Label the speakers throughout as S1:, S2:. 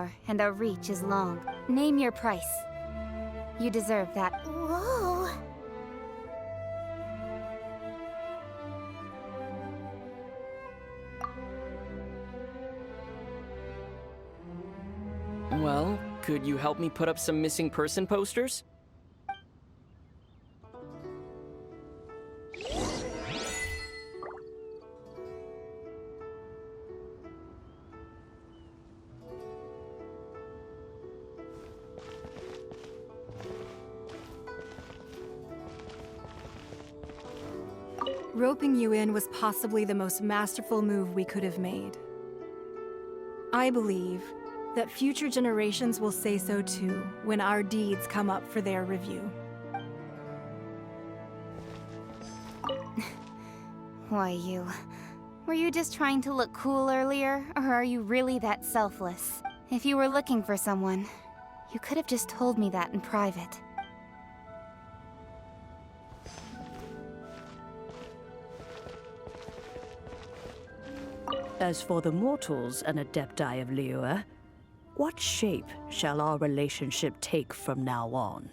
S1: more, and our reach is long. Name your price. You deserve that.
S2: Whoa.
S3: Well, could you help me put up some missing person posters?
S4: Roping you in was possibly the most masterful move we could have made. I believe that future generations will say so too when our deeds come up for their review.
S1: Why, you... Were you just trying to look cool earlier, or are you really that selfless? If you were looking for someone, you could have just told me that in private.
S5: As for the mortals and adepti of Liyue, what shape shall our relationship take from now on?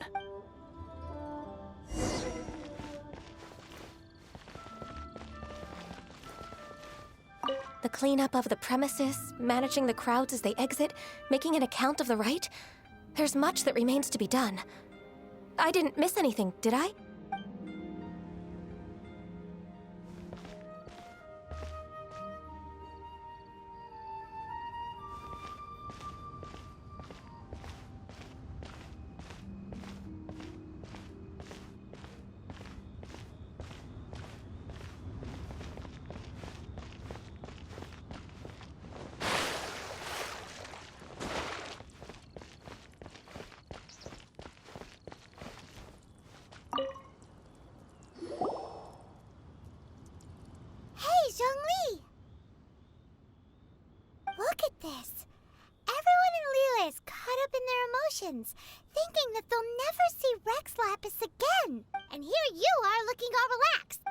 S2: The cleanup of the premises, managing the crowds as they exit, making an account of the rite. There's much that remains to be done. I didn't miss anything, did I?
S6: Hey, Zhongli! Look at this. Everyone in Liyue is caught up in their emotions, thinking that they'll never see Rex Lapis again. And here you are looking all relaxed.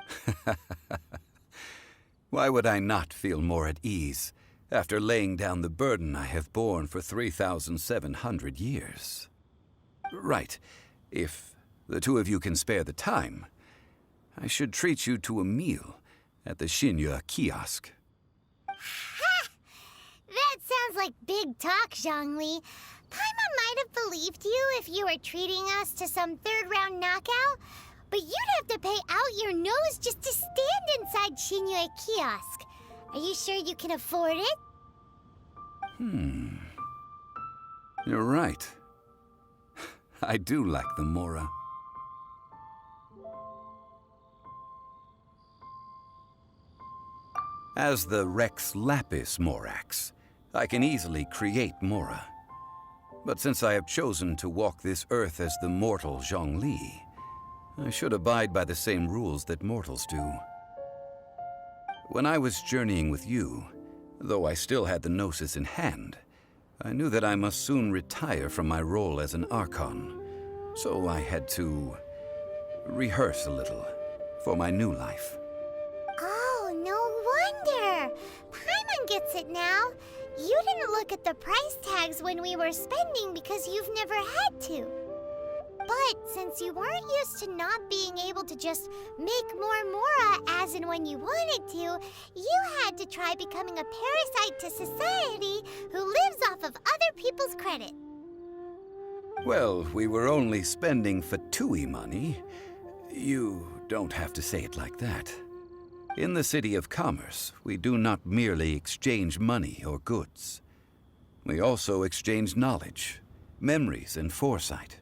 S7: Why would I not feel more at ease after laying down the burden I have borne for 3,700 years? Right. If the two of you can spare the time, I should treat you to a meal at the Liyue kiosk.
S6: Ha! That sounds like big talk, Zhongli. Paimon might have believed you if you were treating us to some third-round knockout, but you'd have to pay out your nose just to stand inside Liyue kiosk. Are you sure you can afford it?
S7: You're right. I do lack the mora. As the Rex Lapis Morax, I can easily create mora. But since I have chosen to walk this earth as the mortal Zhongli, I should abide by the same rules that mortals do. When I was journeying with you, though I still had the Gnosis in hand, I knew that I must soon retire from my role as an Archon, so I had to rehearse a little for my new life.
S6: Oh, no wonder! Paimon gets it now. You didn't look at the price tags when we were spending because you've never had to. But since you weren't used to not being able to just make more mora as and when you wanted to, you had to try becoming a parasite to society who lives off of other people's credit.
S7: Well, we were only spending Fatui money. You don't have to say it like that. In the City of Commerce, we do not merely exchange money or goods. We also exchange knowledge, memories, and foresight,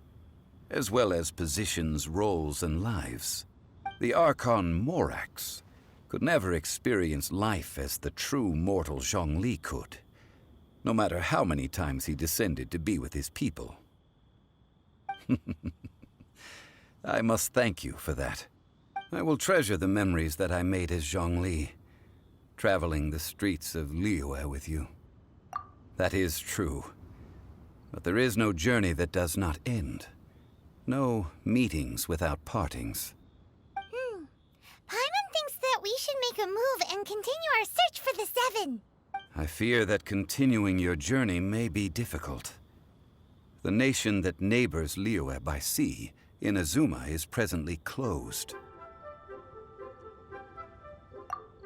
S7: as well as positions, roles, and lives. The Archon Morax could never experience life as the true mortal Zhongli could, no matter how many times he descended to be with his people. I must thank you for that. I will treasure the memories that I made as Zhongli, traveling the streets of Liyue with you. That is true. But there is no journey that does not end. No meetings without partings.
S6: Paimon thinks that we should make a move and continue our search for the Seven.
S7: I fear that continuing your journey may be difficult. The nation that neighbors Liyue by sea, Inazuma, is presently closed.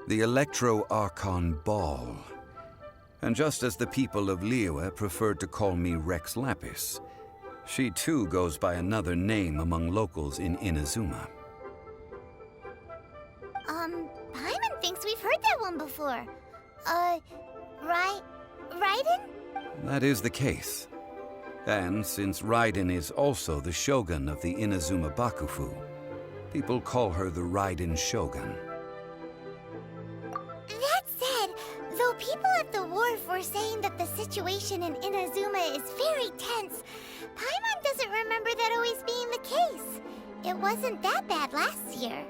S7: The Electro-Archon Ball. And just as the people of Liyue preferred to call me Rex Lapis, she too goes by another name among locals in Inazuma.
S6: Paimon thinks we've heard that one before. Raiden?
S7: That is the case. And since Raiden is also the shogun of the Inazuma Bakufu, people call her the Raiden Shogun.
S6: That said, though people at the wharf were saying that the situation in Inazuma is very tense, Paimon doesn't remember that always being the case. It wasn't that bad last year.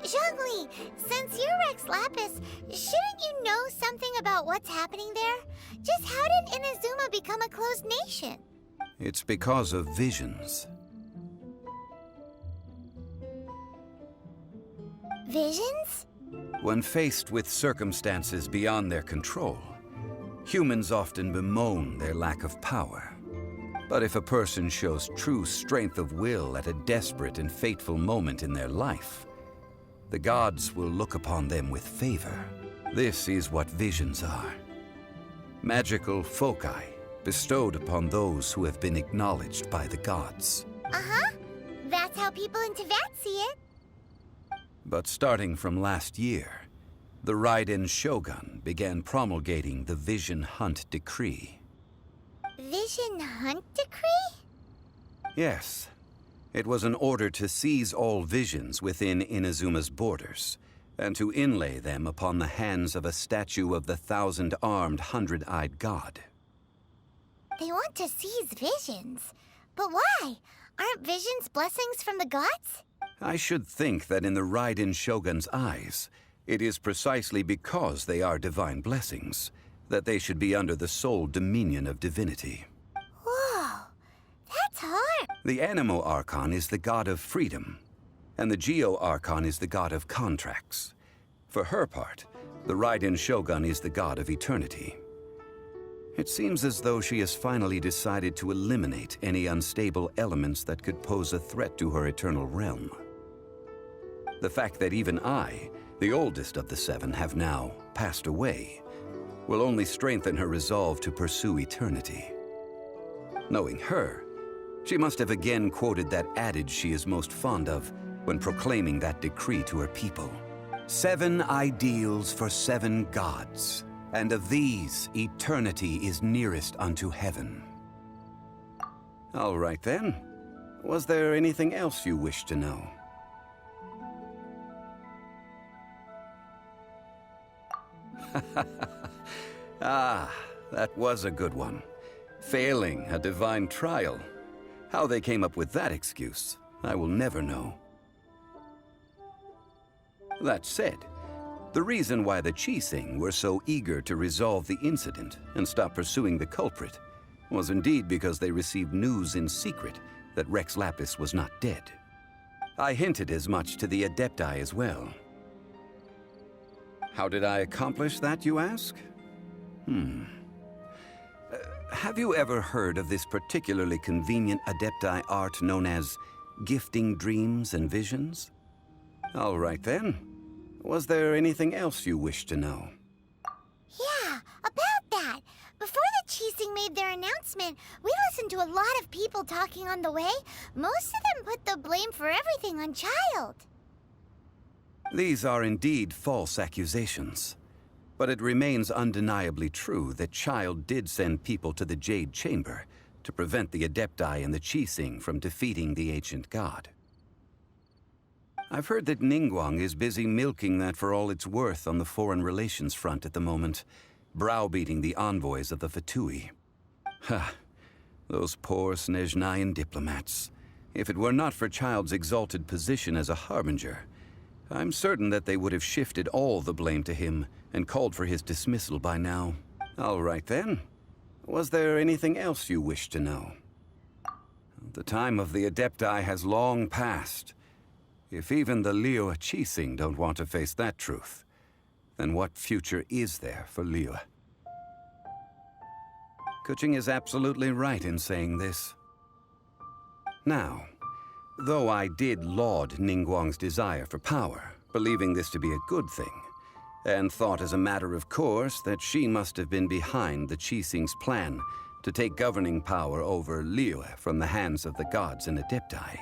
S6: Zhongli, since you're Rex Lapis, shouldn't you know something about what's happening there? Just how did Inazuma become a closed nation?
S7: It's because of visions.
S6: Visions?
S7: When faced with circumstances beyond their control, humans often bemoan their lack of power. But if a person shows true strength of will at a desperate and fateful moment in their life, the gods will look upon them with favor. This is what visions are. Magical foci bestowed upon those who have been acknowledged by the gods.
S6: Uh-huh. That's how people in Teyvat see it.
S7: But starting from last year, the Raiden Shogun began promulgating the Vision Hunt Decree.
S6: Vision Hunt Decree?
S7: Yes. It was an order to seize all visions within Inazuma's borders, and to inlay them upon the hands of a statue of the 1,000-armed, 100-eyed god.
S6: They want to seize visions. But why? Aren't visions blessings from the gods?
S7: I should think that in the Raiden Shogun's eyes, it is precisely because they are divine blessings that they should be under the sole dominion of divinity.
S6: Whoa, that's hard.
S7: The Animo Archon is the god of freedom, and the Geo Archon is the god of contracts. For her part, the Raiden Shogun is the god of eternity. It seems as though she has finally decided to eliminate any unstable elements that could pose a threat to her eternal realm. The fact that even I, the oldest of the seven, have now passed away, will only strengthen her resolve to pursue eternity. Knowing her, she must have again quoted that adage she is most fond of when proclaiming that decree to her people. 7 ideals for 7 gods, and of these, eternity is nearest unto heaven. All right then. Was there anything else you wish to know? Ah, that was a good one. Failing a divine trial. How they came up with that excuse, I will never know. That said, the reason why the Qixing were so eager to resolve the incident and stop pursuing the culprit was indeed because they received news in secret that Rex Lapis was not dead. I hinted as much to the Adepti as well. How did I accomplish that, you ask? Have you ever heard of this particularly convenient Adepti art known as gifting dreams and visions? All right then. Was there anything else you wish to know?
S6: Yeah, about that. Before the Qixing made their announcement, we listened to a lot of people talking on the way. Most of them put the blame for everything on Child.
S7: These are indeed false accusations. But it remains undeniably true that Child did send people to the Jade Chamber to prevent the Adepti and the Qixing from defeating the ancient god. I've heard that Ningguang is busy milking that for all it's worth on the foreign relations front at the moment, browbeating the envoys of the Fatui. Ha! Those poor Snezhnayan diplomats. If it were not for Child's exalted position as a harbinger, I'm certain that they would have shifted all the blame to him and called for his dismissal by now. All right then. Was there anything else you wish to know? The time of the Adepti has long passed. If even the Liyue Qixing don't want to face that truth, then what future is there for Liyue? Kuching is absolutely right in saying this. Now, though I did laud Ningguang's desire for power, believing this to be a good thing, and thought as a matter of course that she must have been behind the Qixing's plan to take governing power over Liyue from the hands of the gods and Adepti,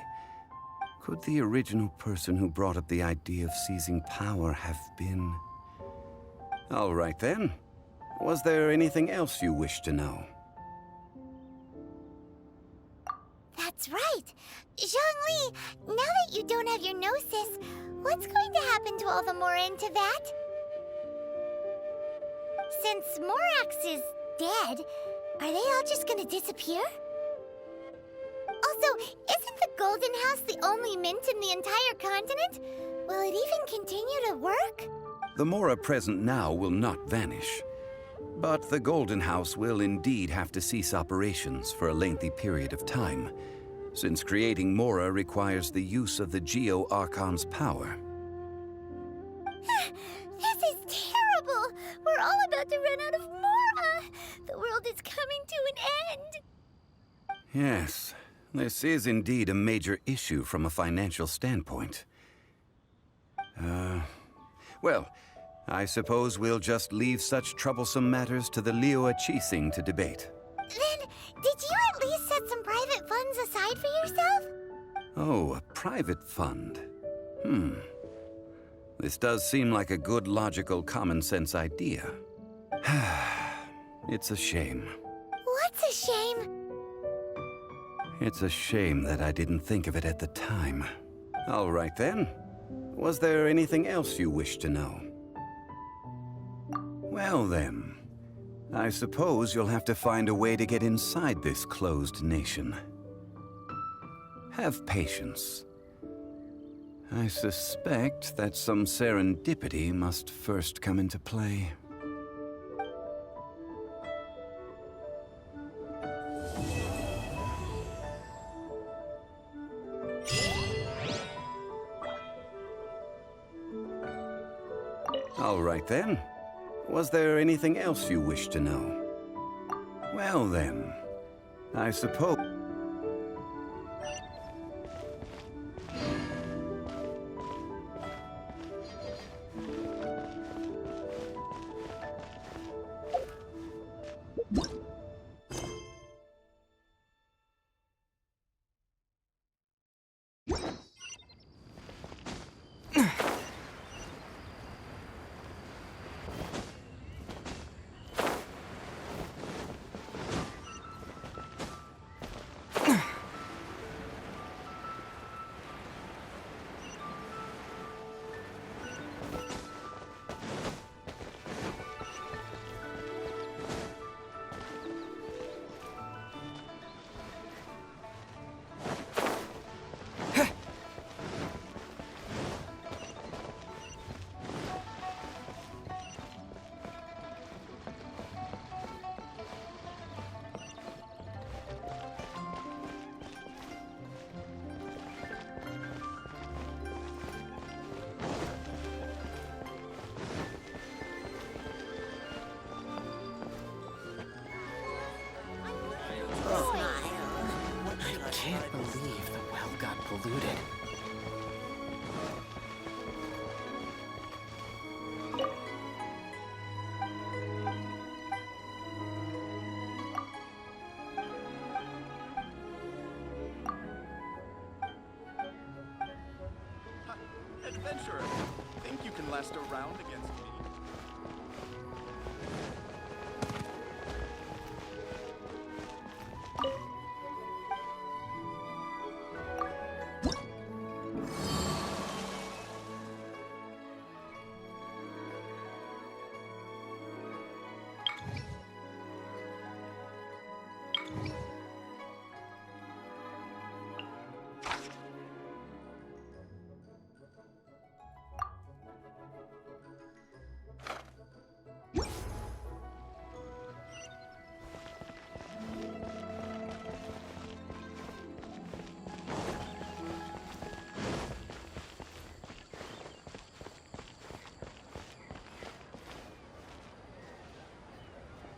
S7: could the original person who brought up the idea of seizing power have been... All right then. Was there anything else you wish to know?
S6: That's right! Zhongli, now that you don't have your gnosis, what's going to happen to all the mora in Teyvat? Since Morax is dead, are they all just gonna disappear? Also, isn't the Golden House the only mint in the entire continent? Will it even continue to work?
S7: The mora present now will not vanish. But the Golden House will indeed have to cease operations for a lengthy period of time, since creating mora requires the use of the Geo-Archon's power.
S6: This is terrible! We're all about to run out of mora! The world is coming to an end!
S7: Yes, this is indeed a major issue from a financial standpoint. Well, I suppose we'll just leave such troublesome matters to the Liyue Qixing to debate.
S6: Then, did you at least set some private funds aside for yourself?
S7: Oh, a private fund. This does seem like a good, logical, common-sense idea. It's a shame.
S6: What's a shame?
S7: It's a shame that I didn't think of it at the time. All right then. Was there anything else you wish to know? Well then, I suppose you'll have to find a way to get inside this closed nation. Have patience. I suspect that some serendipity must first come into play. All right then. Was there anything else you wish to know? Well then, I suppose...
S3: I can't believe the well got polluted.
S8: Adventurer, think you can last a round against me?